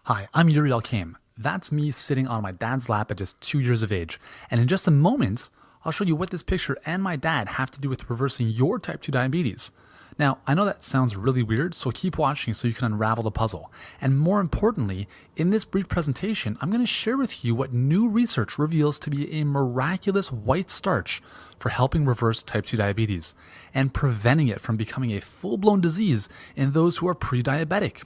Hi, I'm Uriel Kame. That's me sitting on my dad's lap at just 2 years of age. And in just a moment, I'll show you what this picture and my dad have to do with reversing your type 2 diabetes. Now, I know that sounds really weird, so keep watching so you can unravel the puzzle. And more importantly, in this brief presentation, I'm going to share with you what new research reveals to be a miraculous white starch for helping reverse type 2 diabetes and preventing it from becoming a full-blown disease in those who are pre-diabetic.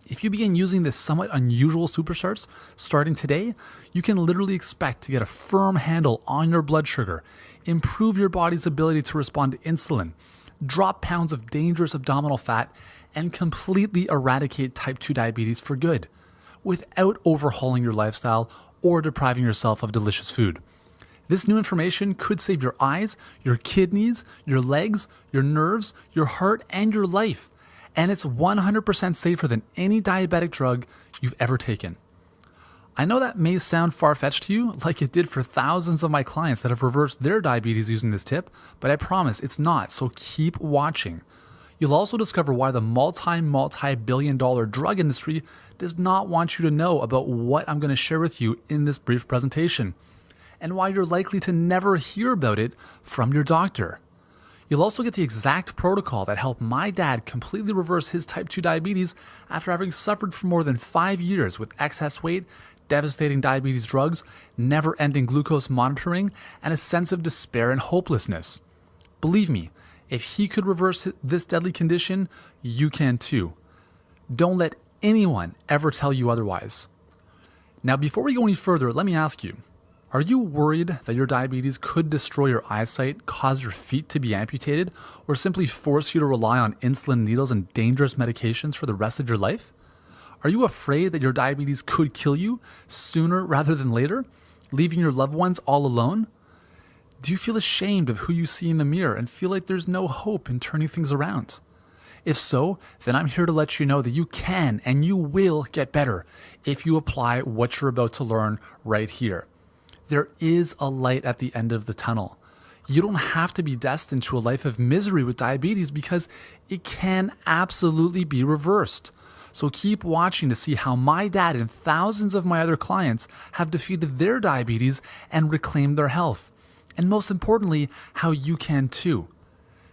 If you begin using this somewhat unusual superstarch starting today, you can literally expect to get a firm handle on your blood sugar, improve your body's ability to respond to insulin, drop pounds of dangerous abdominal fat, and completely eradicate type 2 diabetes for good, without overhauling your lifestyle or depriving yourself of delicious food. This new information could save your eyes, your kidneys, your legs, your nerves, your heart, and your life. And it's 100% safer than any diabetic drug you've ever taken. I know that may sound far-fetched to you, like it did for thousands of my clients that have reversed their diabetes using this tip, but I promise it's not, so keep watching. You'll also discover why the multi-billion-dollar drug industry does not want you to know about what I'm going to share with you in this brief presentation, and why you're likely to never hear about it from your doctor. You'll also get the exact protocol that helped my dad completely reverse his type 2 diabetes after having suffered for more than 5 years with excess weight, devastating diabetes drugs, never-ending glucose monitoring, and a sense of despair and hopelessness. Believe me, if he could reverse this deadly condition, you can too. Don't let anyone ever tell you otherwise. Now, before we go any further, let me ask you, are you worried that your diabetes could destroy your eyesight, cause your feet to be amputated, or simply force you to rely on insulin needles and dangerous medications for the rest of your life? Are you afraid that your diabetes could kill you sooner rather than later, leaving your loved ones all alone? Do you feel ashamed of who you see in the mirror and feel like there's no hope in turning things around? If so, then I'm here to let you know that you can and you will get better if you apply what you're about to learn right here. There is a light at the end of the tunnel. You don't have to be destined to a life of misery with diabetes because it can absolutely be reversed. So keep watching to see how my dad and thousands of my other clients have defeated their diabetes and reclaimed their health. And most importantly, how you can too.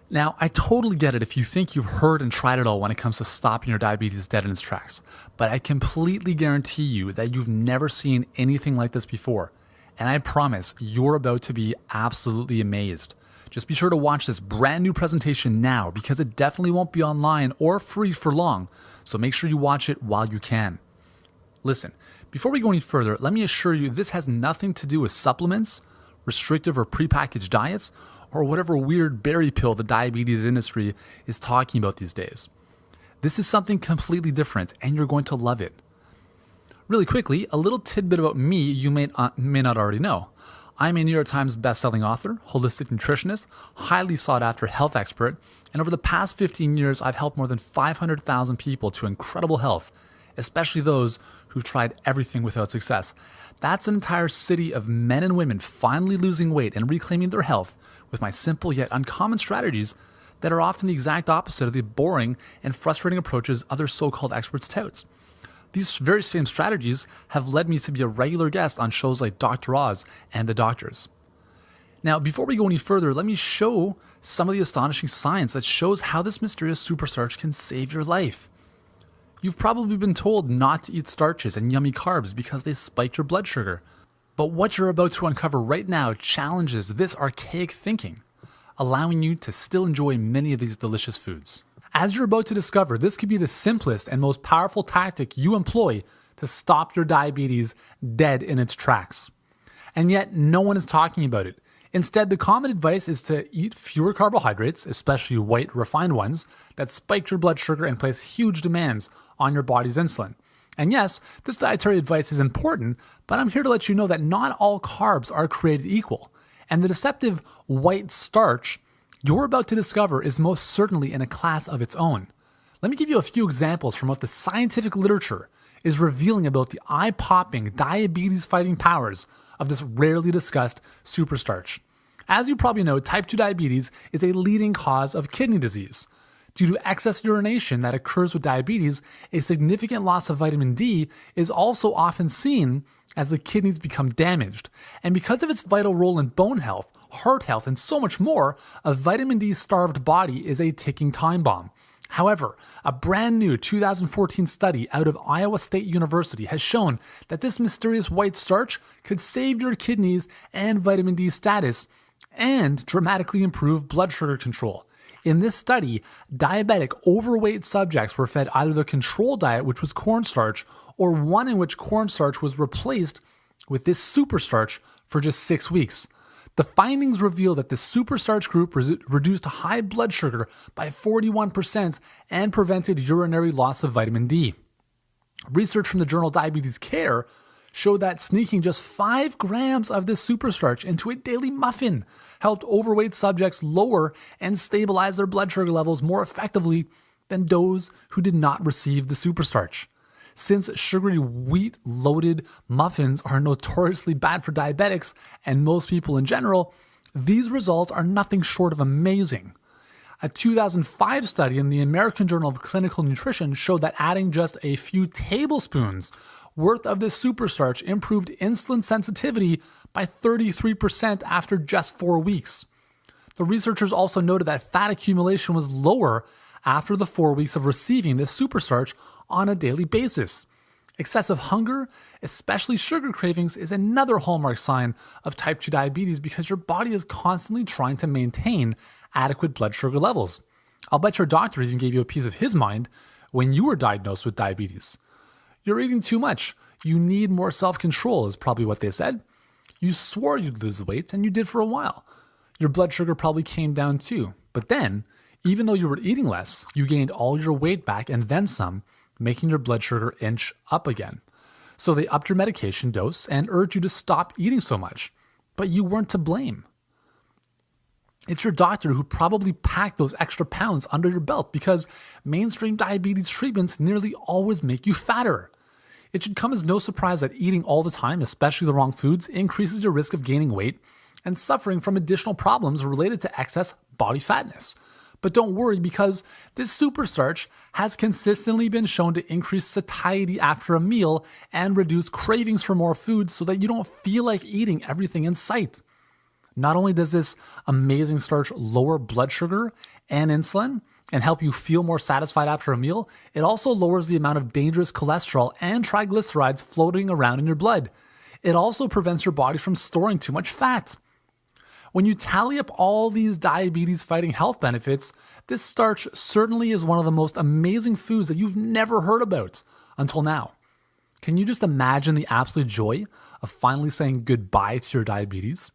Now, I totally get it if you think you've heard and tried it all when it comes to stopping your diabetes dead in its tracks. But I completely guarantee you that you've never seen anything like this before. And I promise you're about to be absolutely amazed. Just be sure to watch this brand new presentation now because it definitely won't be online or free for long. So make sure you watch it while you can. Listen, before we go any further, let me assure you this has nothing to do with supplements, restrictive or prepackaged diets, or whatever weird berry pill the diabetes industry is talking about these days. This is something completely different and you're going to love it. Really quickly, a little tidbit about me you may not already know. I'm a New York Times bestselling author, holistic nutritionist, highly sought after health expert, and over the past 15 years, I've helped more than 500,000 people to incredible health, especially those who've tried everything without success. That's an entire city of men and women finally losing weight and reclaiming their health with my simple yet uncommon strategies that are often the exact opposite of the boring and frustrating approaches other so-called experts tout. These very same strategies have led me to be a regular guest on shows like Dr. Oz and The Doctors. Now, before we go any further, let me show some of the astonishing science that shows how this mysterious superstarch can save your life. You've probably been told not to eat starches and yummy carbs because they spike your blood sugar. But what you're about to uncover right now challenges this archaic thinking, allowing you to still enjoy many of these delicious foods. As you're about to discover, this could be the simplest and most powerful tactic you employ to stop your diabetes dead in its tracks. And yet, no one is talking about it. Instead, the common advice is to eat fewer carbohydrates, especially white refined ones, that spike your blood sugar and place huge demands on your body's insulin. And yes, this dietary advice is important, but I'm here to let you know that not all carbs are created equal. And the deceptive white starch you're about to discover is most certainly in a class of its own. Let me give you a few examples from what the scientific literature is revealing about the eye-popping, diabetes-fighting powers of this rarely discussed superstarch. As you probably know, type 2 diabetes is a leading cause of kidney disease. Due to excess urination that occurs with diabetes, a significant loss of vitamin D is also often seen as the kidneys become damaged. And because of its vital role in bone health, heart health, and so much more, a vitamin D starved body is a ticking time bomb. However, a brand new 2014 study out of Iowa State University has shown that this mysterious white starch could save your kidneys and vitamin D status and dramatically improve blood sugar control. In this study, diabetic overweight subjects were fed either the control diet, which was cornstarch, or one in which cornstarch was replaced with this superstarch for just 6 weeks. The findings reveal that the superstarch group reduced high blood sugar by 41% and prevented urinary loss of vitamin D. Research from the journal Diabetes Care showed that sneaking just 5 grams of this superstarch into a daily muffin helped overweight subjects lower and stabilize their blood sugar levels more effectively than those who did not receive the superstarch. Since sugary wheat-loaded muffins are notoriously bad for diabetics and most people in general, these results are nothing short of amazing. A 2005 study in the American Journal of Clinical Nutrition showed that adding just a few tablespoons worth of this superstarch improved insulin sensitivity by 33% after just 4 weeks. The researchers also noted that fat accumulation was lower after the 4 weeks of receiving this superstarch on a daily basis. Excessive hunger, especially sugar cravings, is another hallmark sign of type 2 diabetes because your body is constantly trying to maintain adequate blood sugar levels. I'll bet your doctor even gave you a piece of his mind when you were diagnosed with diabetes. You're eating too much. You need more self-control is probably what they said. You swore you'd lose weight and you did for a while. Your blood sugar probably came down too. But then, even though you were eating less, you gained all your weight back and then some, making your blood sugar inch up again. So they upped your medication dose and urged you to stop eating so much. But you weren't to blame. It's your doctor who probably packed those extra pounds under your belt because mainstream diabetes treatments nearly always make you fatter. It should come as no surprise that eating all the time, especially the wrong foods, increases your risk of gaining weight and suffering from additional problems related to excess body fatness. But don't worry because this superstarch has consistently been shown to increase satiety after a meal and reduce cravings for more food so that you don't feel like eating everything in sight. Not only does this amazing starch lower blood sugar and insulin and help you feel more satisfied after a meal, it also lowers the amount of dangerous cholesterol and triglycerides floating around in your blood. It also prevents your body from storing too much fat. When you tally up all these diabetes-fighting health benefits, this starch certainly is one of the most amazing foods that you've never heard about until now. Can you just imagine the absolute joy of finally saying goodbye to your diabetes?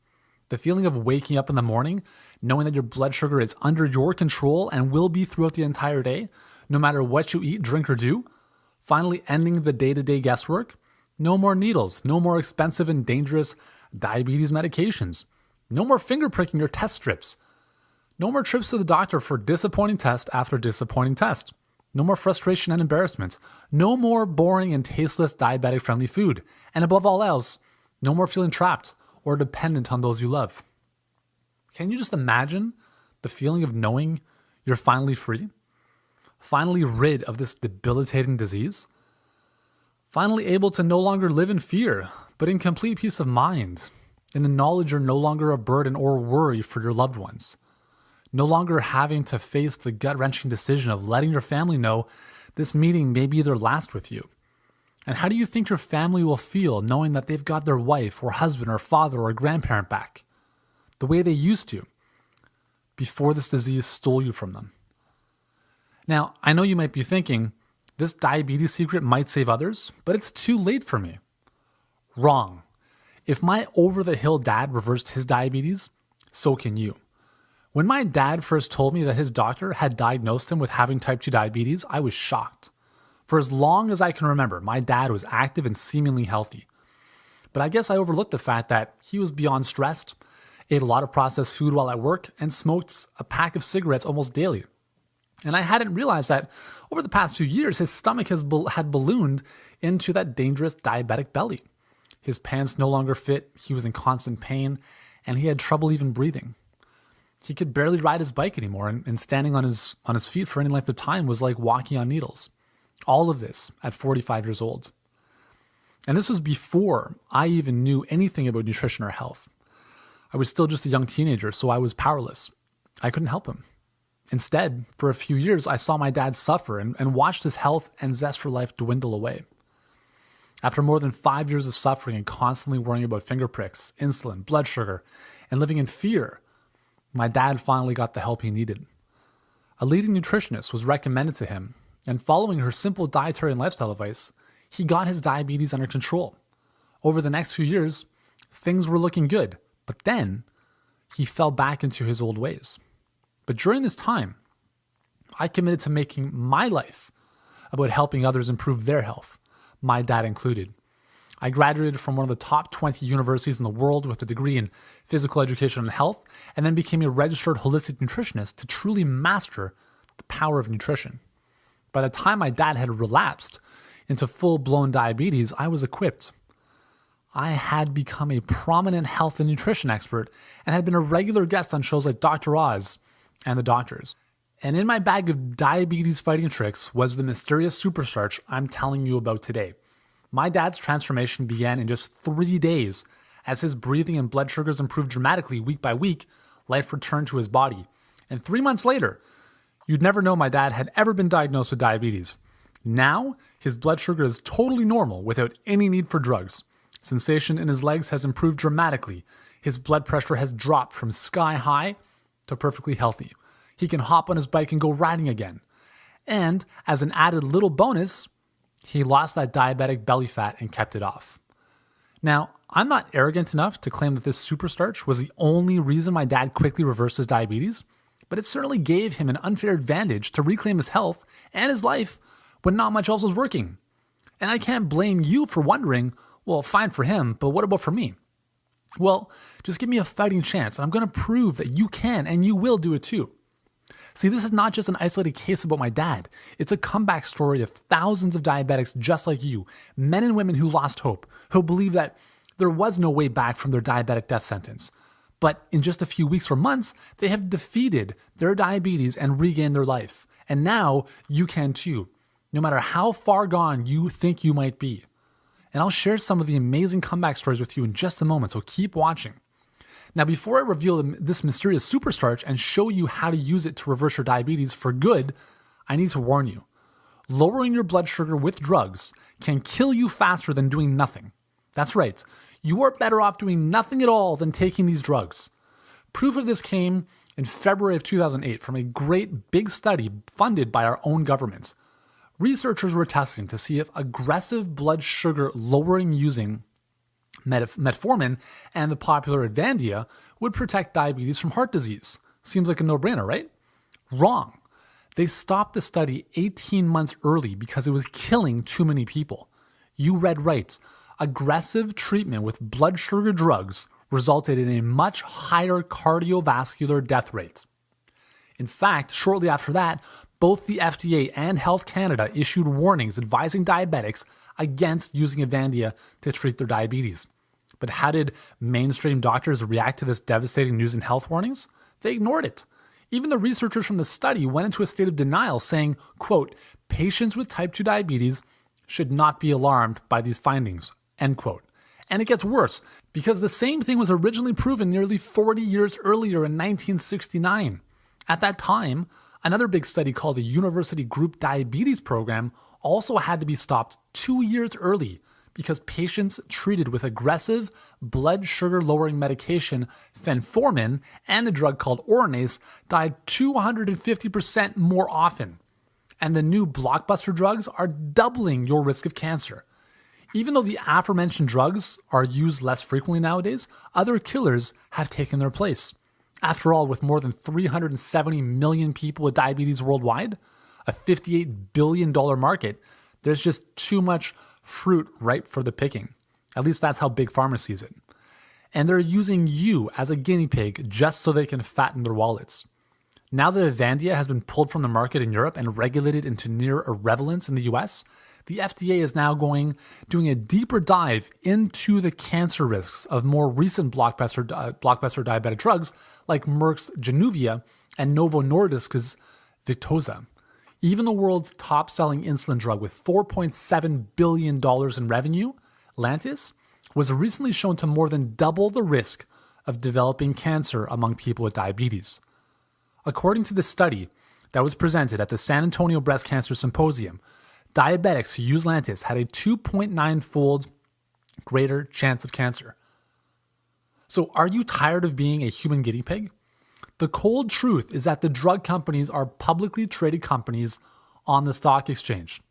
The feeling of waking up in the morning, knowing that your blood sugar is under your control and will be throughout the entire day, no matter what you eat, drink, or do. Finally ending the day-to-day guesswork. No more needles, no more expensive and dangerous diabetes medications. No more finger pricking or test strips. No more trips to the doctor for disappointing test after disappointing test. No more frustration and embarrassment. No more boring and tasteless diabetic-friendly food. And above all else, no more feeling trapped or dependent on those you love. Can you just imagine the feeling of knowing you're finally free? Finally rid of this debilitating disease? Finally able to no longer live in fear, but in complete peace of mind, in the knowledge you're no longer a burden or worry for your loved ones. No longer having to face the gut-wrenching decision of letting your family know this meeting may be their last with you. And how do you think your family will feel knowing that they've got their wife or husband or father or grandparent back the way they used to before this disease stole you from them? Now, I know you might be thinking, this diabetes secret might save others, but it's too late for me. Wrong. If my over-the-hill dad reversed his diabetes, so can you. When my dad first told me that his doctor had diagnosed him with having type 2 diabetes, I was shocked. For as long as I can remember, my dad was active and seemingly healthy. But I guess I overlooked the fact that he was beyond stressed, ate a lot of processed food while at work, and smoked a pack of cigarettes almost daily. And I hadn't realized that over the past few years, his stomach had ballooned into that dangerous diabetic belly. His pants no longer fit, he was in constant pain, and he had trouble even breathing. He could barely ride his bike anymore, and standing on his feet for any length of time was like walking on needles. All of this at 45 years old. And this was before I even knew anything about nutrition or health. I was still just a young teenager, so I was powerless. I couldn't help him. Instead, for a few years, I saw my dad suffer and watched his health and zest for life dwindle away. After more than 5 years of suffering and constantly worrying about finger pricks, insulin, blood sugar, and living in fear, my dad finally got the help he needed. A leading nutritionist was recommended to him, and following her simple dietary and lifestyle advice, he got his diabetes under control. Over the next few years, things were looking good, but then he fell back into his old ways. But during this time, I committed to making my life about helping others improve their health, my dad included. I graduated from one of the top 20 universities in the world with a degree in physical education and health, and then became a registered holistic nutritionist to truly master the power of nutrition. By the time my dad had relapsed into full-blown diabetes, I was equipped. I had become a prominent health and nutrition expert and had been a regular guest on shows like Dr. Oz and The Doctors. And in my bag of diabetes fighting tricks was the mysterious superstarch I'm telling you about today. My dad's transformation began in just 3 days. As his breathing and blood sugars improved dramatically week by week, life returned to his body. And 3 months later, you'd never know my dad had ever been diagnosed with diabetes. Now, his blood sugar is totally normal without any need for drugs. Sensation in his legs has improved dramatically. His blood pressure has dropped from sky high to perfectly healthy. He can hop on his bike and go riding again. And as an added little bonus, he lost that diabetic belly fat and kept it off. Now, I'm not arrogant enough to claim that this superstarch was the only reason my dad quickly reversed his diabetes, but it certainly gave him an unfair advantage to reclaim his health and his life when not much else was working. And I can't blame you for wondering, well, fine for him, but what about for me? Well, just give me a fighting chance, and I'm going to prove that you can and you will do it too. See, this is not just an isolated case about my dad. It's a comeback story of thousands of diabetics just like you, men and women who lost hope, who believed that there was no way back from their diabetic death sentence. But in just a few weeks or months, they have defeated their diabetes and regained their life. And now you can too, no matter how far gone you think you might be. And I'll share some of the amazing comeback stories with you in just a moment, so keep watching. Now, before I reveal this mysterious superstarch and show you how to use it to reverse your diabetes for good, I need to warn you. Lowering your blood sugar with drugs can kill you faster than doing nothing. That's right. You are better off doing nothing at all than taking these drugs. Proof of this came in February of 2008 from a great big study funded by our own government. Researchers were testing to see if aggressive blood sugar lowering using metformin and the popular Avandia would protect diabetes from heart disease. Seems like a no-brainer, right? Wrong. They stopped the study 18 months early because it was killing too many people. You read right. Aggressive treatment with blood sugar drugs resulted in a much higher cardiovascular death rate. In fact, shortly after that, both the FDA and Health Canada issued warnings advising diabetics against using Avandia to treat their diabetes. But how did mainstream doctors react to this devastating news and health warnings? They ignored it. Even the researchers from the study went into a state of denial, saying, quote, patients with type 2 diabetes should not be alarmed by these findings, end quote. And it gets worse, because the same thing was originally proven nearly 40 years earlier in 1969. At that time, another big study called the University Group Diabetes Program also had to be stopped 2 years early because patients treated with aggressive blood sugar lowering medication fenformin and a drug called Oronase died 250% more often. And the new blockbuster drugs are doubling your risk of cancer. Even though the aforementioned drugs are used less frequently nowadays, other killers have taken their place. After all, with more than 370 million people with diabetes worldwide, a $58 billion market, there's just too much fruit ripe for the picking. At least that's how Big Pharma sees it. And they're using you as a guinea pig just so they can fatten their wallets. Now that Avandia has been pulled from the market in Europe and regulated into near irrelevance in the US, the FDA is now doing a deeper dive into the cancer risks of more recent blockbuster diabetic drugs like Merck's Januvia and Novo Nordisk's Victoza. Even the world's top-selling insulin drug with $4.7 billion in revenue, Lantus, was recently shown to more than double the risk of developing cancer among people with diabetes. According to the study that was presented at the San Antonio Breast Cancer Symposium, diabetics who use Lantus had a 2.9-fold greater chance of cancer. So are you tired of being a human guinea pig? The cold truth is that the drug companies are publicly traded companies on the stock exchange.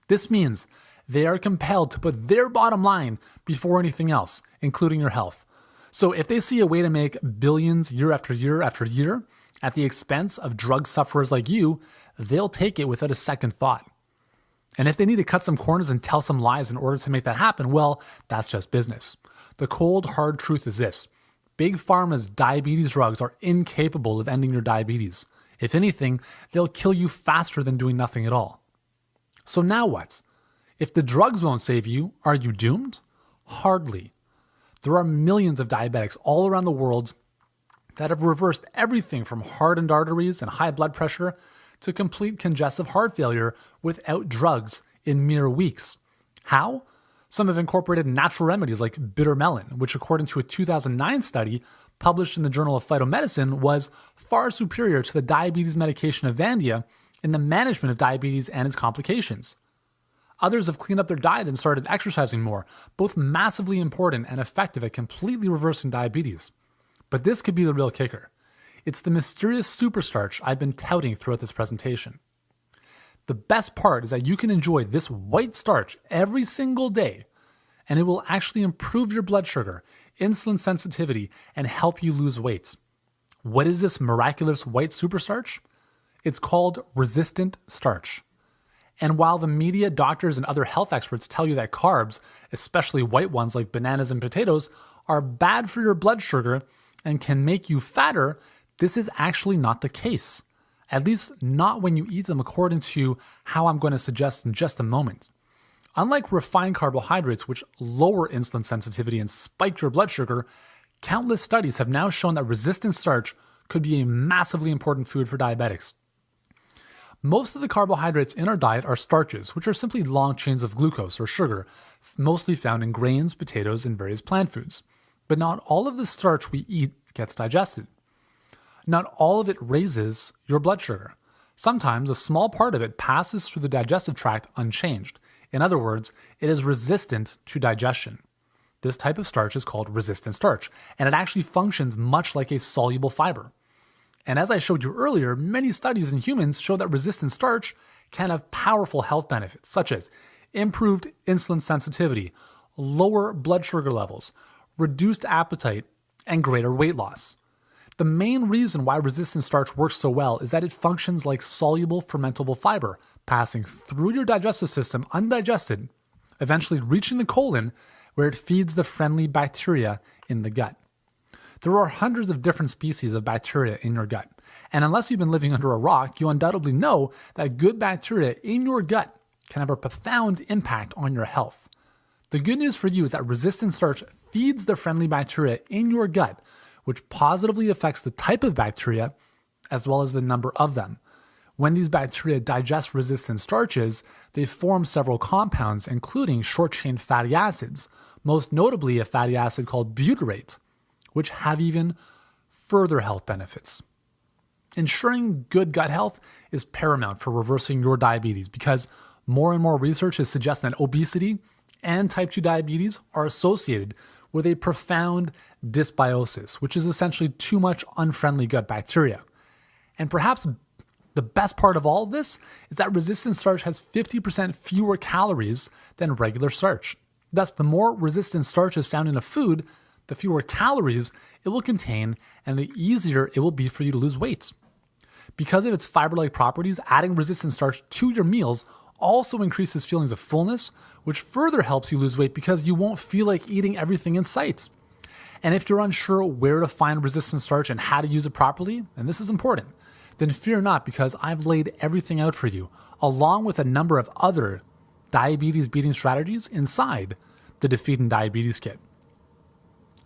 This means they are compelled to put their bottom line before anything else, including your health. So if they see a way to make billions year after year after year at the expense of drug sufferers like you, they'll take it without a second thought. And if they need to cut some corners and tell some lies in order to make that happen, well, that's just business. The cold, hard truth is this. Big Pharma's diabetes drugs are incapable of ending your diabetes. If anything, they'll kill you faster than doing nothing at all. So now what? If the drugs won't save you, are you doomed? Hardly. There are millions of diabetics all around the world that have reversed everything from hardened arteries and high blood pressure to complete congestive heart failure without drugs in mere weeks. How? Some have incorporated natural remedies like bitter melon, which according to a 2009 study published in the Journal of Phytomedicine was far superior to the diabetes medication Avandia in the management of diabetes and its complications. Others have cleaned up their diet and started exercising more, both massively important and effective at completely reversing diabetes. But this could be the real kicker. It's the mysterious superstarch I've been touting throughout this presentation. The best part is that you can enjoy this white starch every single day, and it will actually improve your blood sugar, insulin sensitivity, and help you lose weight. What is this miraculous white superstarch? It's called resistant starch. And while the media, doctors, and other health experts tell you that carbs, especially white ones like bananas and potatoes, are bad for your blood sugar and can make you fatter, this is actually not the case. At least not when you eat them according to how I'm going to suggest in just a moment. Unlike refined carbohydrates, which lower insulin sensitivity and spike your blood sugar, countless studies have now shown that resistant starch could be a massively important food for diabetics. Most of the carbohydrates in our diet are starches, which are simply long chains of glucose or sugar, mostly found in grains, potatoes, and various plant foods. But not all of the starch we eat gets digested. Not all of it raises your blood sugar. Sometimes a small part of it passes through the digestive tract unchanged. In other words, it is resistant to digestion. This type of starch is called resistant starch, and it actually functions much like a soluble fiber. And as I showed you earlier, many studies in humans show that resistant starch can have powerful health benefits, such as improved insulin sensitivity, lower blood sugar levels, reduced appetite, and greater weight loss. The main reason why resistant starch works so well is that it functions like soluble fermentable fiber, passing through your digestive system undigested, eventually reaching the colon where it feeds the friendly bacteria in the gut. There are hundreds of different species of bacteria in your gut, and unless you've been living under a rock, you undoubtedly know that good bacteria in your gut can have a profound impact on your health. The good news for you is that resistant starch feeds the friendly bacteria in your gut, which positively affects the type of bacteria as well as the number of them. When these bacteria digest resistant starches, they form several compounds, including short-chain fatty acids, most notably a fatty acid called butyrate, which have even further health benefits. Ensuring good gut health is paramount for reversing your diabetes because more and more research is suggesting that obesity and type 2 diabetes are associated with a profound dysbiosis, which is essentially too much unfriendly gut bacteria. And perhaps the best part of all of this is that resistant starch has 50% fewer calories than regular starch. Thus, the more resistant starch is found in a food, the fewer calories it will contain and the easier it will be for you to lose weight. Because of its fiber-like properties, adding resistant starch to your meals also increases feelings of fullness, which further helps you lose weight because you won't feel like eating everything in sight. And if you're unsure where to find resistant starch and how to use it properly, and this is important, then fear not because I've laid everything out for you, along with a number of other diabetes beating strategies inside the Defeating Diabetes Kit.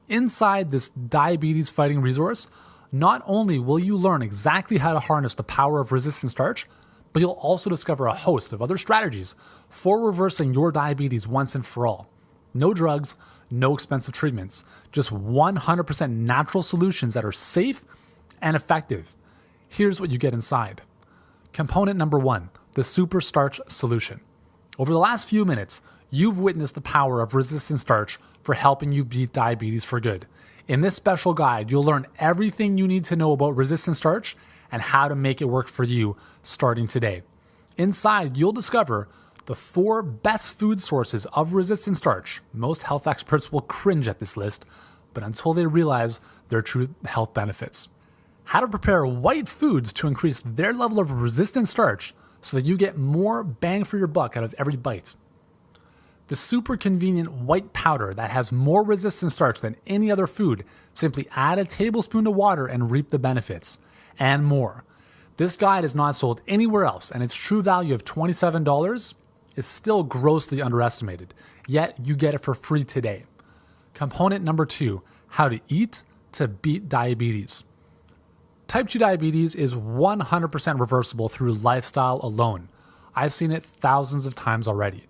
Inside this diabetes fighting resource, not only will you learn exactly how to harness the power of resistant starch, but you'll also discover a host of other strategies for reversing your diabetes once and for all. No drugs, no expensive treatments, just 100% natural solutions that are safe and effective. Here's what you get inside. Component number 1, the super starch solution. Over the last few minutes, you've witnessed the power of resistant starch for helping you beat diabetes for good. In this special guide, you'll learn everything you need to know about resistant starch and how to make it work for you starting today. Inside, you'll discover the 4 best food sources of resistant starch. Most health experts will cringe at this list, but until they realize their true health benefits. How to prepare white foods to increase their level of resistant starch so that you get more bang for your buck out of every bite. The super convenient white powder that has more resistant starch than any other food. Simply add a tablespoon to water and reap the benefits. And more. This guide is not sold anywhere else, and its true value of $27 is still grossly underestimated. Yet you get it for free today. Component number 2, how to eat to beat diabetes. Type 2 diabetes is 100% reversible through lifestyle alone. I've seen it thousands of times already.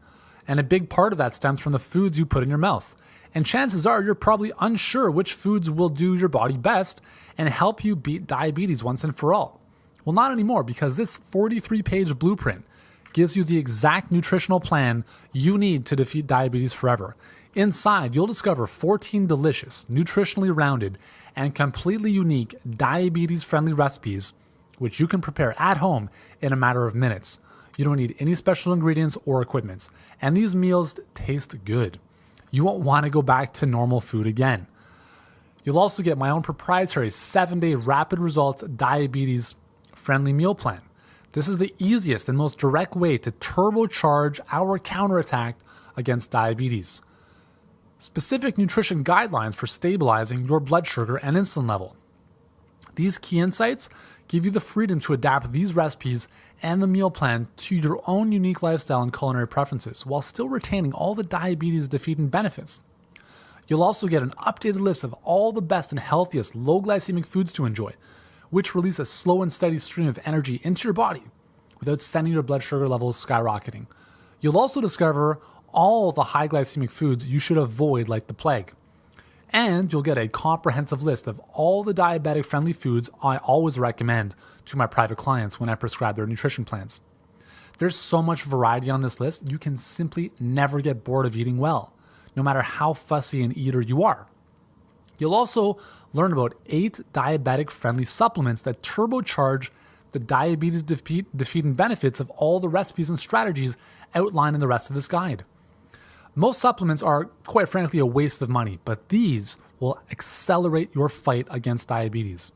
And a big part of that stems from the foods you put in your mouth. And chances are you're probably unsure which foods will do your body best and help you beat diabetes once and for all. Well, not anymore, because this 43-page blueprint gives you the exact nutritional plan you need to defeat diabetes forever. Inside, you'll discover 14 delicious, nutritionally rounded, and completely unique diabetes-friendly recipes which you can prepare at home in a matter of minutes. You don't need any special ingredients or equipment, and these meals taste good. You won't want to go back to normal food again. You'll also get my own proprietary 7-day rapid results diabetes-friendly meal plan. This is the easiest and most direct way to turbocharge our counterattack against diabetes. Specific nutrition guidelines for stabilizing your blood sugar and insulin level. These key insights give you the freedom to adapt these recipes and the meal plan to your own unique lifestyle and culinary preferences while still retaining all the diabetes defeating benefits. You'll also get an updated list of all the best and healthiest low glycemic foods to enjoy, which release a slow and steady stream of energy into your body without sending your blood sugar levels skyrocketing. You'll also discover all the high glycemic foods you should avoid like the plague. And you'll get a comprehensive list of all the diabetic-friendly foods I always recommend to my private clients when I prescribe their nutrition plans. There's so much variety on this list, you can simply never get bored of eating well, no matter how fussy an eater you are. You'll also learn about 8 diabetic-friendly supplements that turbocharge the diabetes defeating benefits of all the recipes and strategies outlined in the rest of this guide. Most supplements are, quite frankly, a waste of money, but these will accelerate your fight against diabetes.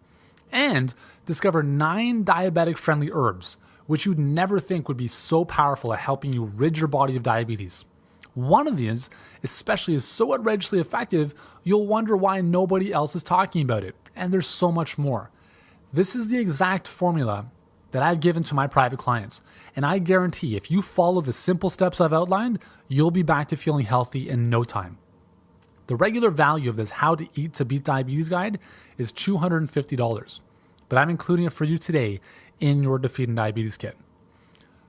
And discover 9 diabetic-friendly herbs, which you'd never think would be so powerful at helping you rid your body of diabetes. One of these, especially, is so outrageously effective, you'll wonder why nobody else is talking about it. And there's so much more. This is the exact formula that I've given to my private clients. And I guarantee if you follow the simple steps I've outlined, you'll be back to feeling healthy in no time. The regular value of this How to Eat to Beat Diabetes guide is $250, but I'm including it for you today in your Defeating Diabetes Kit.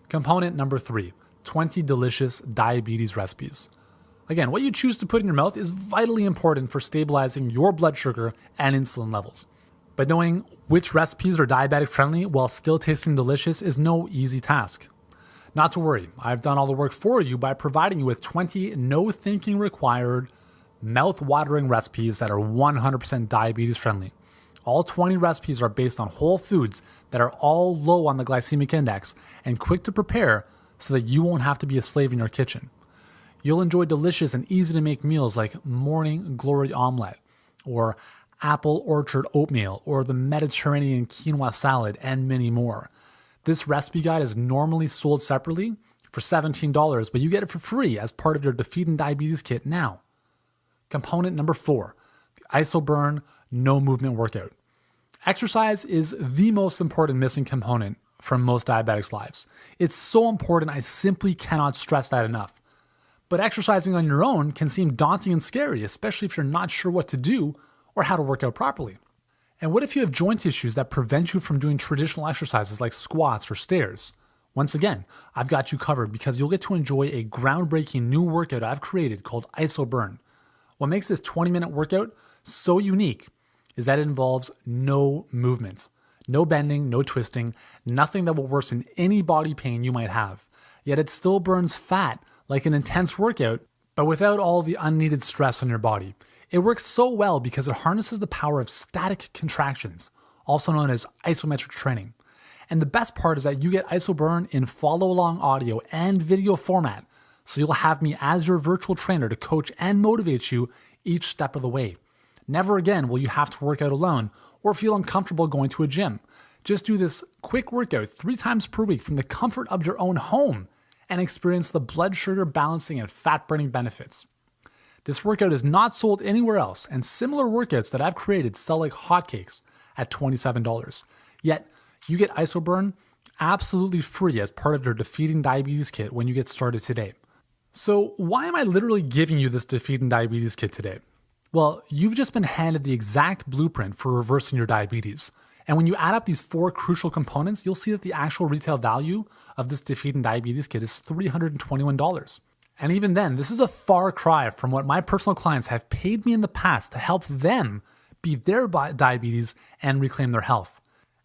Component number 3, 20 delicious diabetes recipes. Again, what you choose to put in your mouth is vitally important for stabilizing your blood sugar and insulin levels. But knowing which recipes are diabetic friendly while still tasting delicious is no easy task. Not to worry, I've done all the work for you by providing you with 20 no thinking required, mouth-watering recipes that are 100% diabetes friendly. All 20 recipes are based on whole foods that are all low on the glycemic index and quick to prepare so that you won't have to be a slave in your kitchen. You'll enjoy delicious and easy to make meals like morning glory omelette, or apple orchard oatmeal, or the Mediterranean quinoa salad, and many more. This recipe guide is normally sold separately for $17, but you get it for free as part of your Defeating Diabetes Kit now. Component number 4, the IsoBurn No Movement Workout. Exercise is the most important missing component from most diabetics' lives. It's so important, I simply cannot stress that enough. But exercising on your own can seem daunting and scary, especially if you're not sure what to do or how to work out properly. And what if you have joint issues that prevent you from doing traditional exercises like squats or stairs? Once again, I've got you covered because you'll get to enjoy a groundbreaking new workout I've created called IsoBurn. What makes this 20-minute workout so unique is that it involves no movement, no bending, no twisting, nothing that will worsen any body pain you might have. Yet it still burns fat like an intense workout, but without all the unneeded stress on your body. It works so well because it harnesses the power of static contractions, also known as isometric training. And the best part is that you get IsoBurn in follow-along audio and video format, so you'll have me as your virtual trainer to coach and motivate you each step of the way. Never again will you have to work out alone or feel uncomfortable going to a gym. Just do this quick workout 3 times per week from the comfort of your own home and experience the blood sugar balancing and fat burning benefits. This workout is not sold anywhere else, and similar workouts that I've created sell like hotcakes at $27. Yet, you get IsoBurn absolutely free as part of your Defeating Diabetes kit when you get started today. So why am I literally giving you this Defeating Diabetes kit today? Well, you've just been handed the exact blueprint for reversing your diabetes. And when you add up these 4 crucial components, you'll see that the actual retail value of this Defeating Diabetes kit is $321. And even then, this is a far cry from what my personal clients have paid me in the past to help them beat their diabetes and reclaim their health.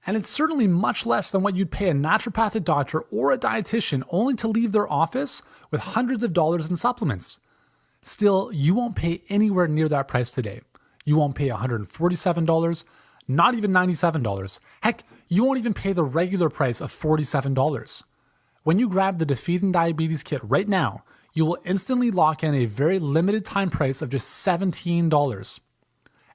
And it's certainly much less than what you'd pay a naturopathic doctor or a dietitian only to leave their office with hundreds of dollars in supplements. Still, you won't pay anywhere near that price today. You won't pay $147, not even $97. Heck, you won't even pay the regular price of $47. When you grab the Defeating Diabetes kit right now, you will instantly lock in a very limited time price of just $17.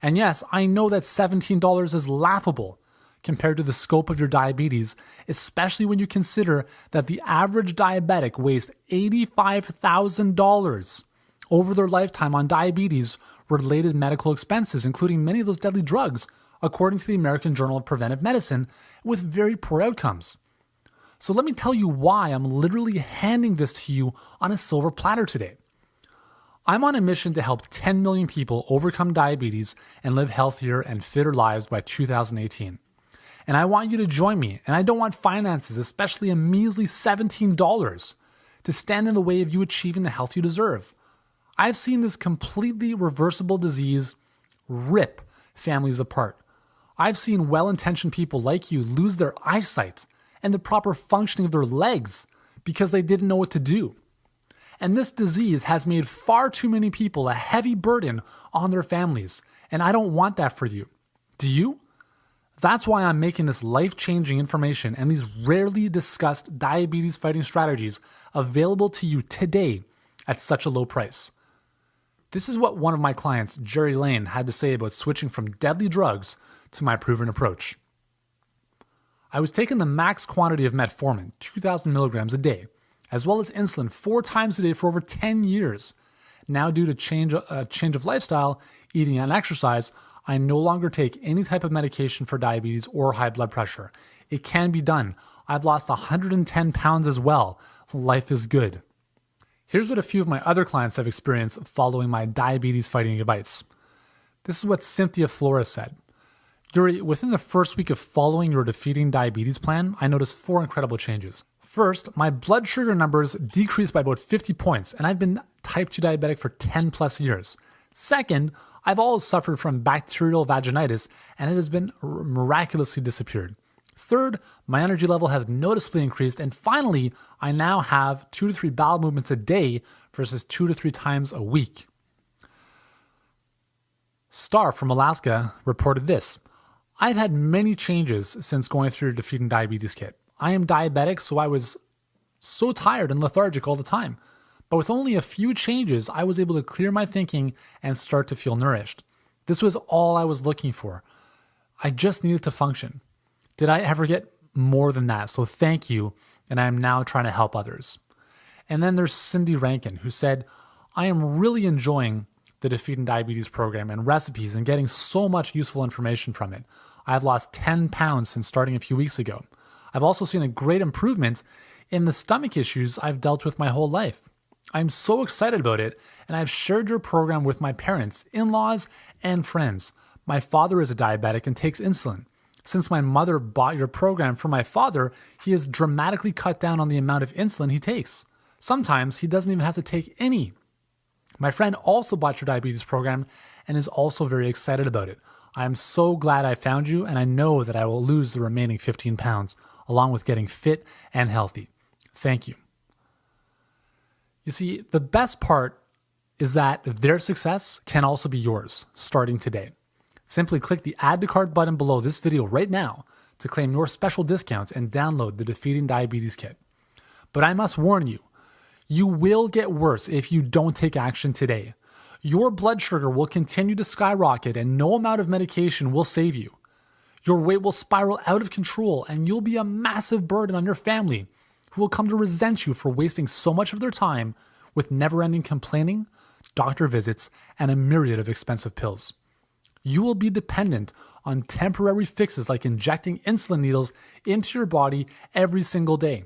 And yes, I know that $17 is laughable compared to the scope of your diabetes, especially when you consider that the average diabetic wastes $85,000 over their lifetime on diabetes-related medical expenses, including many of those deadly drugs, according to the American Journal of Preventive Medicine, with very poor outcomes. So let me tell you why I'm literally handing this to you on a silver platter today. I'm on a mission to help 10 million people overcome diabetes and live healthier and fitter lives by 2018. And I want you to join me, and I don't want finances, especially a measly $17, to stand in the way of you achieving the health you deserve. I've seen this completely reversible disease rip families apart. I've seen well-intentioned people like you lose their eyesight and the proper functioning of their legs because they didn't know what to do. And this disease has made far too many people a heavy burden on their families, and I don't want that for you. Do you? That's why I'm making this life-changing information and these rarely discussed diabetes fighting strategies available to you today at such a low price. This is what one of my clients, Jerry Lane, had to say about switching from deadly drugs to my proven approach. I was taking the max quantity of metformin, 2,000 milligrams a day, as well as insulin 4 times a day for over 10 years. Now, due to change of lifestyle, eating and exercise, I no longer take any type of medication for diabetes or high blood pressure. It can be done. I've lost 110 pounds as well. Life is good. Here's what a few of my other clients have experienced following my diabetes fighting advice. This is what Cynthia Flores said. Yuri, within the first week of following your Defeating Diabetes plan, I noticed 4 incredible changes. First, my blood sugar numbers decreased by about 50 points, and I've been type 2 diabetic for 10 plus years. Second, I've always suffered from bacterial vaginitis, and it has been miraculously disappeared. Third, my energy level has noticeably increased, and finally, I now have 2 to 3 bowel movements a day versus 2 to 3 times a week. Star from Alaska reported this. I've had many changes since going through your Defeating Diabetes kit. I am diabetic, so I was so tired and lethargic all the time. But with only a few changes, I was able to clear my thinking and start to feel nourished. This was all I was looking for. I just needed to function. Did I ever get more than that? So thank you, and I am now trying to help others. And then there's Cindy Rankin, who said, I am really enjoying the Defeating Diabetes program and recipes and getting so much useful information from it. I've lost 10 pounds since starting a few weeks ago. I've also seen a great improvement in the stomach issues I've dealt with my whole life. I'm so excited about it, and I've shared your program with my parents, in-laws, and friends. My father is a diabetic and takes insulin. Since my mother bought your program for my father, he has dramatically cut down on the amount of insulin he takes. Sometimes he doesn't even have to take any. My friend also bought your diabetes program and is also very excited about it. I am so glad I found you, and I know that I will lose the remaining 15 pounds, along with getting fit and healthy. Thank you. You see, the best part is that their success can also be yours, starting today. Simply click the Add to Cart button below this video right now to claim your special discounts and download the Defeating Diabetes Kit. But I must warn you, you will get worse if you don't take action today. Your blood sugar will continue to skyrocket and no amount of medication will save you. Your weight will spiral out of control and you'll be a massive burden on your family, who will come to resent you for wasting so much of their time with never-ending complaining, doctor visits, and a myriad of expensive pills. You will be dependent on temporary fixes like injecting insulin needles into your body every single day.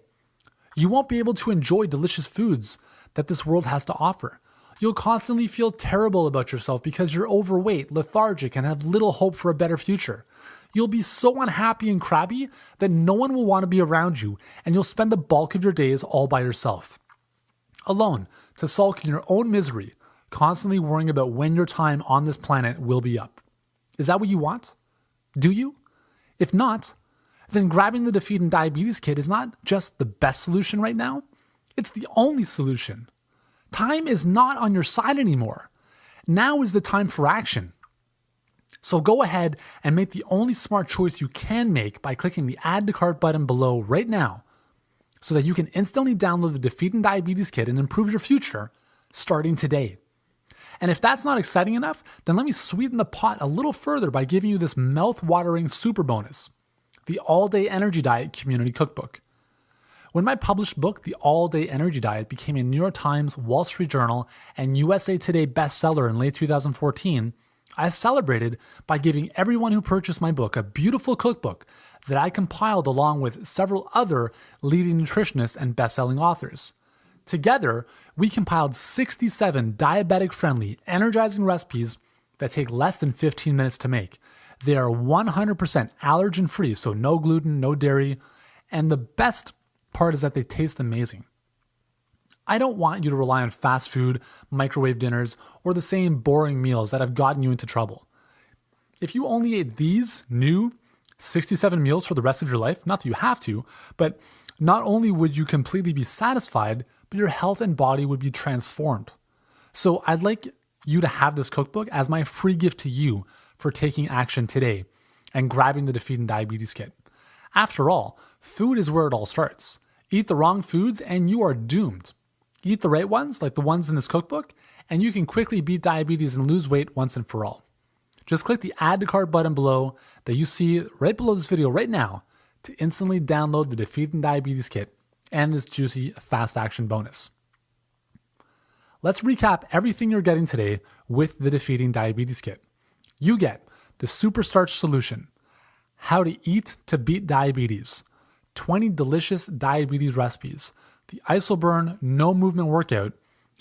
You won't be able to enjoy delicious foods that this world has to offer. You'll constantly feel terrible about yourself because you're overweight, lethargic, and have little hope for a better future. You'll be so unhappy and crabby that no one will want to be around you, and you'll spend the bulk of your days all by yourself, alone, to sulk in your own misery, constantly worrying about when your time on this planet will be up. Is that what you want? Do you? If not, then grabbing the Defeating Diabetes Kit is not just the best solution right now, it's the only solution. Time is not on your side anymore. Now is the time for action. So go ahead and make the only smart choice you can make by clicking the Add to Cart button below right now so that you can instantly download the Defeating Diabetes Kit and improve your future starting today. And if that's not exciting enough, then let me sweeten the pot a little further by giving you this mouth-watering super bonus, the All Day Energy Diet Community Cookbook. When my published book, The All Day Energy Diet, became a New York Times, Wall Street Journal, and USA Today bestseller in late 2014, I celebrated by giving everyone who purchased my book a beautiful cookbook that I compiled along with several other leading nutritionists and best-selling authors. Together, we compiled 67 diabetic-friendly, energizing recipes that take less than 15 minutes to make. They are 100% allergen-free, so no gluten, no dairy, and the best part is that they taste amazing. I don't want you to rely on fast food, microwave dinners, or the same boring meals that have gotten you into trouble. If you only ate these new 67 meals for the rest of your life, not that you have to, but not only would you completely be satisfied, but your health and body would be transformed. So I'd like you to have this cookbook as my free gift to you for taking action today and grabbing the Defeating Diabetes Kit. After all, food is where it all starts. Eat the wrong foods and you are doomed. Eat the right ones, like the ones in this cookbook, and you can quickly beat diabetes and lose weight once and for all. Just click the Add to Cart button below that you see right below this video right now to instantly download the Defeating Diabetes Kit and this juicy fast action bonus. Let's recap everything you're getting today with the Defeating Diabetes Kit. You get the Super Starch Solution, How to Eat to Beat Diabetes, 20 delicious diabetes recipes, the Isoburn No Movement Workout,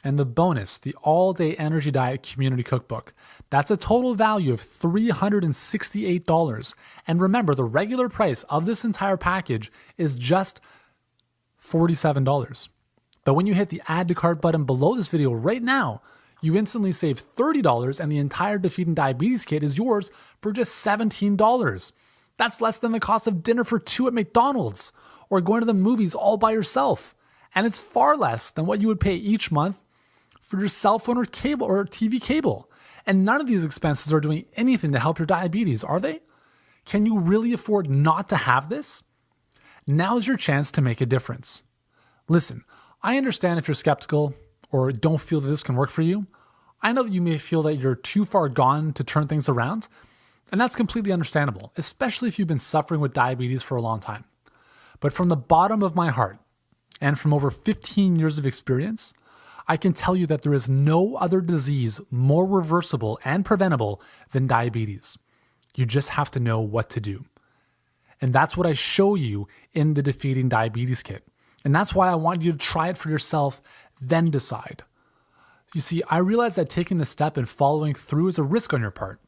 and the bonus, the All Day Energy Diet Community Cookbook. That's a total value of $368. And remember, the regular price of this entire package is just $47. But when you hit the Add to Cart button below this video right now, you instantly save $30 and the entire Defeating Diabetes Kit is yours for just $17. That's less than the cost of dinner for two at McDonald's or going to the movies all by yourself. And it's far less than what you would pay each month for your cell phone or cable or TV cable. And none of these expenses are doing anything to help your diabetes, are they? Can you really afford not to have this? Now's your chance to make a difference. Listen, I understand if you're skeptical or don't feel that this can work for you. I know that you may feel that you're too far gone to turn things around, and that's completely understandable, especially if you've been suffering with diabetes for a long time. But from the bottom of my heart, and from over 15 years of experience, I can tell you that there is no other disease more reversible and preventable than diabetes. You just have to know what to do. And that's what I show you in the Defeating Diabetes Kit. And that's why I want you to try it for yourself, then decide. You see, I realize that taking the step and following through is a risk on your part.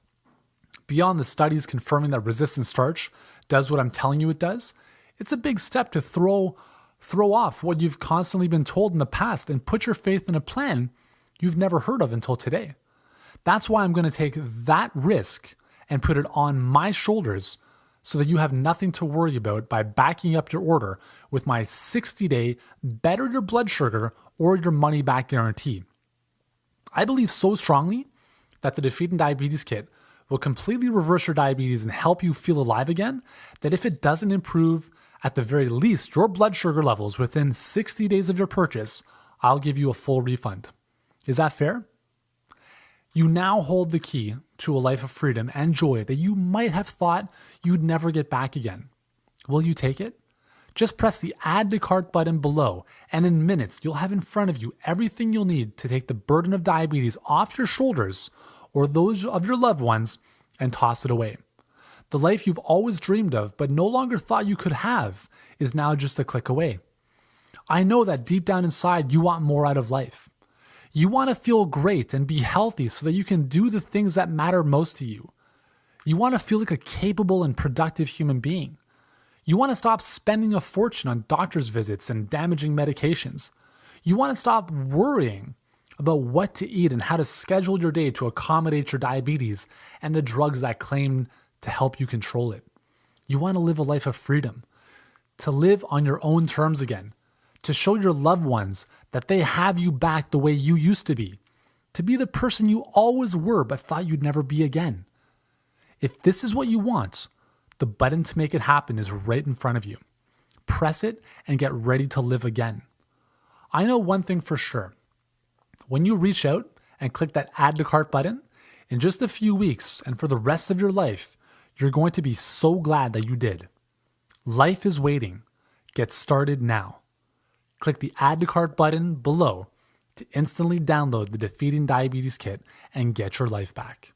Beyond the studies confirming that resistant starch does what I'm telling you it does, it's a big step to throw off what you've constantly been told in the past and put your faith in a plan you've never heard of until today. That's why I'm going to take that risk and put it on my shoulders so that you have nothing to worry about by backing up your order with my 60-day better your blood sugar or your money back guarantee. I believe so strongly that the Defeating Diabetes Kit will completely reverse your diabetes and help you feel alive again, that if it doesn't improve at the very least your blood sugar levels within 60 days of your purchase, I'll give you a full refund. Is that fair? You now hold the key to a life of freedom and joy that you might have thought you'd never get back again. Will you take it? Just press the Add to Cart button below, and in minutes, you'll have in front of you everything you'll need to take the burden of diabetes off your shoulders or those of your loved ones and toss it away. The life you've always dreamed of but no longer thought you could have is now just a click away. I know that deep down inside you want more out of life. You want to feel great and be healthy so that you can do the things that matter most to you. You want to feel like a capable and productive human being. You want to stop spending a fortune on doctor's visits and damaging medications. You want to stop worrying about what to eat and how to schedule your day to accommodate your diabetes and the drugs that claim to help you control it. You want to live a life of freedom, to live on your own terms again, to show your loved ones that they have you back the way you used to be the person you always were but thought you'd never be again. If this is what you want, the button to make it happen is right in front of you. Press it and get ready to live again. I know one thing for sure. When you reach out and click that Add to Cart button, in just a few weeks and for the rest of your life, you're going to be so glad that you did. Life is waiting. Get started now. Click the Add to Cart button below to instantly download the Defeating Diabetes Kit and get your life back.